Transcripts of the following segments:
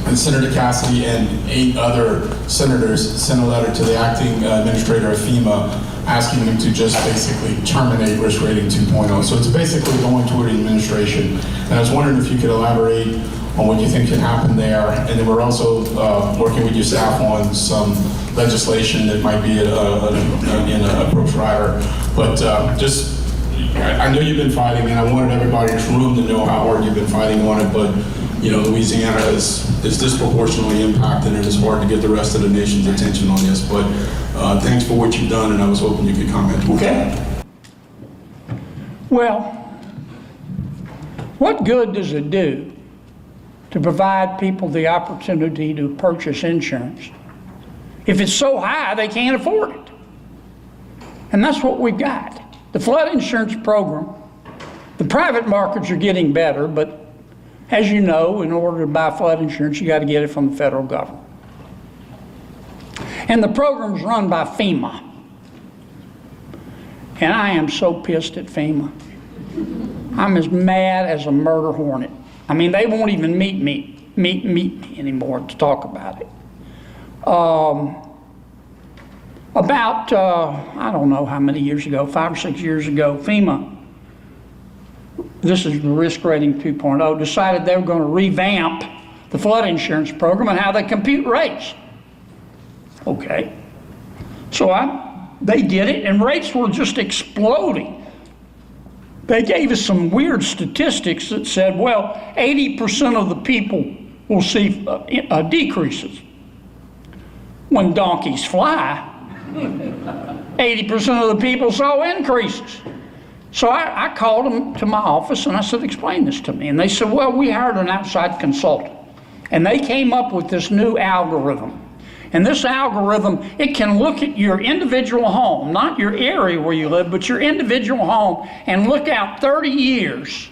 and Senator Cassidy and 8 other senators sent a letter to the acting administrator of FEMA asking him to just basically terminate risk rating 2.0. So it's basically going toward the administration. And I was wondering if you could elaborate on what you think can happen there. And then we're also working with your staff on some legislation that might be in an approach rider. But I know you've been fighting, and I wanted everybody in this room to know how hard you've been fighting on it, but you know, Louisiana is disproportionately impacted, and it's hard to get the rest of the nation's attention on this. But thanks for what you've done, and I was hoping you could comment. Okay. Well, what good does it do to provide people the opportunity to purchase insurance if it's so high they can't afford it? And that's what we've got. The flood insurance program, the private markets are getting better, but as you know, in order to buy flood insurance, you got to get it from the federal government. And the program's run by FEMA. And I am so pissed at FEMA. I'm as mad as a murder hornet. I mean, they won't even meet me anymore to talk about it. I don't know how many years ago, 5 or 6 years ago, FEMA, this is the risk rating 2.0, decided they were going to revamp the flood insurance program and how they compute rates. Okay. So they did it, and rates were just exploding. They gave us some weird statistics that said, well, 80% of the people will see decreases. When donkeys fly, 80% of the people saw increases. So I called them to my office and I said, explain this to me. And they said, well, we hired an outside consultant. And they came up with this new algorithm. And this algorithm, it can look at your individual home, not your area where you live, but your individual home, and look out 30 years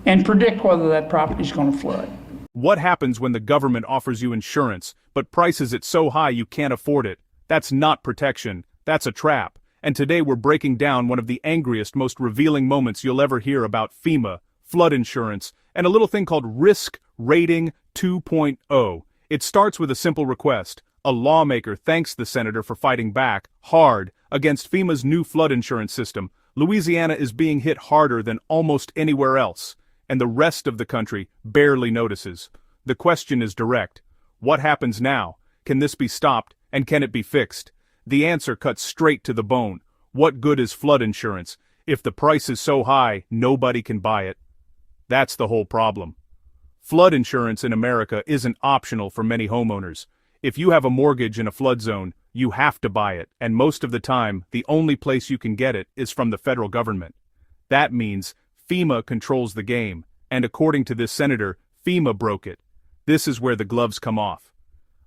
and predict whether that property is going to flood. What happens when the government offers you insurance, but prices it so high you can't afford it? That's not protection, that's a trap. And today we're breaking down one of the angriest, most revealing moments you'll ever hear about FEMA, flood insurance, and a little thing called Risk Rating 2.0. It starts with a simple request. A lawmaker thanks the senator for fighting back, hard, against FEMA's new flood insurance system. Louisiana is being hit harder than almost anywhere else, and the rest of the country barely notices. The question is direct. What happens now? Can this be stopped, and can it be fixed? The answer cuts straight to the bone. What good is flood insurance? If the price is so high, nobody can buy it. That's the whole problem. Flood insurance in America isn't optional for many homeowners. If you have a mortgage in a flood zone, you have to buy it, and most of the time, the only place you can get it is from the federal government. That means FEMA controls the game, and according to this senator, FEMA broke it. This is where the gloves come off.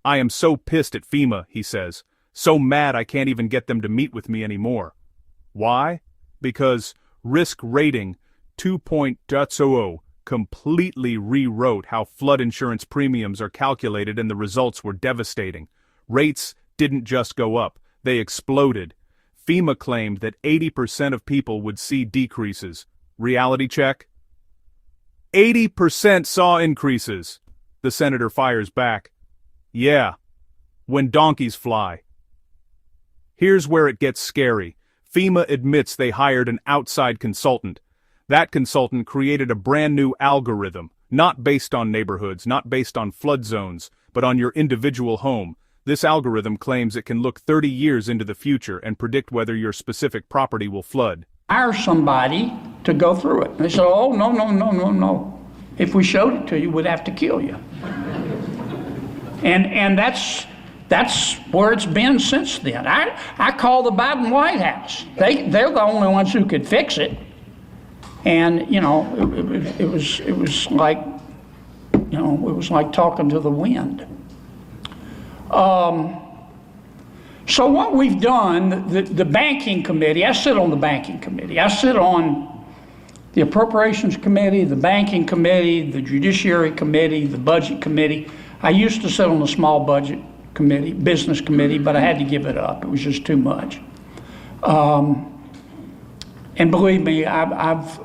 I am so pissed at FEMA, he says. So mad I can't even get them to meet with me anymore. Why? Because Risk Rating 2.0 completely rewrote how flood insurance premiums are calculated, and the results were devastating. Rates didn't just go up, they exploded. FEMA claimed that 80% of people would see decreases. Reality check? 80% saw increases. The senator fires back. Yeah, when donkeys fly. Here's where it gets scary. FEMA admits they hired an outside consultant. That consultant created a brand new algorithm, not based on neighborhoods, not based on flood zones, but on your individual home. This algorithm claims it can look 30 years into the future and predict whether your specific property will flood. Hire somebody to go through it. They said, oh, no. If we showed it to you, we'd have to kill you. And that's where it's been since then. I call the Biden White House. They're the only ones who could fix it. And you know, it was like, you know, it was like talking to the wind. So what we've done, the banking committee, I sit on the banking committee. I sit on the appropriations committee, the banking committee, the judiciary committee, the budget committee. I used to sit on the small budget committee, business committee, but I had to give it up. It was just too much. And believe me,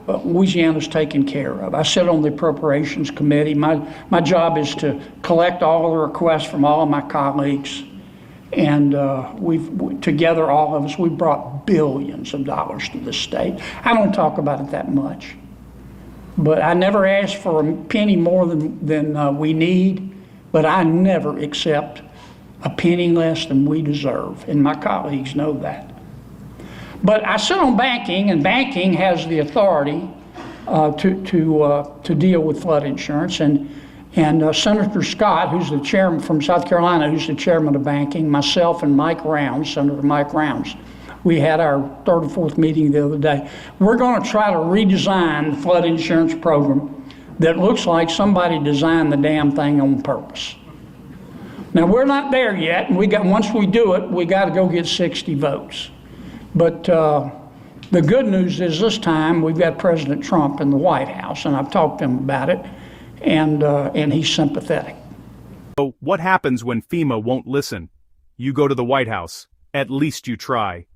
Louisiana's taken care of. I sit on the appropriations committee. My job is to collect all of the requests from all of my colleagues. And together, all of us, we brought billions of dollars to this state. I don't talk about it that much. But I never ask for a penny more than we need, but I never accept a penny less than we deserve, and my colleagues know that. But I sit on banking, and banking has the authority to deal with flood insurance, and Senator Scott, who's the chairman from South Carolina, who's the chairman of banking, myself and Mike Rounds, Senator Mike Rounds, we had our third or fourth meeting the other day. We're going to try to redesign the flood insurance program that looks like somebody designed the damn thing on purpose. Now, we're not there yet, and once we do it, we got to go get 60 votes. But the good news is this time we've got President Trump in the White House, and I've talked to him about it, and he's sympathetic. So what happens when FEMA won't listen? You go to the White House. At least you try.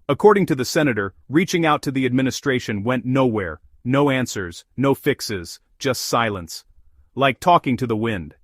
According to the senator, reaching out to the administration went nowhere. No answers, no fixes, just silence. Like talking to the wind.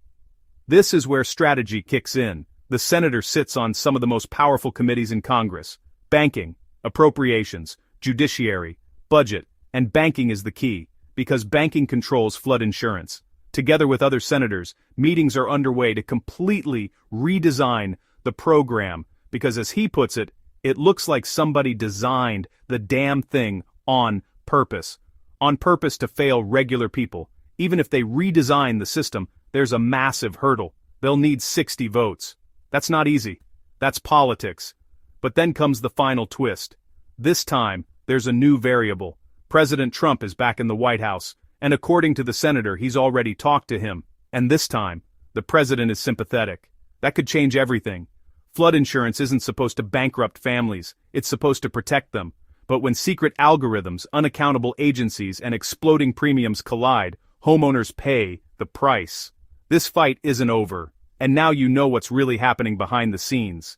This is where strategy kicks in. The senator sits on some of the most powerful committees in Congress. Banking, appropriations, judiciary, budget, and banking is the key, because banking controls flood insurance. Together with other senators, meetings are underway to completely redesign the program, because as he puts it, it looks like somebody designed the damn thing on purpose. On purpose to fail regular people. Even if they redesign the system, there's a massive hurdle. They'll need 60 votes. That's not easy. That's politics. But then comes the final twist. This time, there's a new variable. President Trump is back in the White House, and according to the senator, he's already talked to him. And this time, the president is sympathetic. That could change everything. Flood insurance isn't supposed to bankrupt families. It's supposed to protect them. But when secret algorithms, unaccountable agencies, and exploding premiums collide, homeowners pay the price. This fight isn't over, and now you know what's really happening behind the scenes.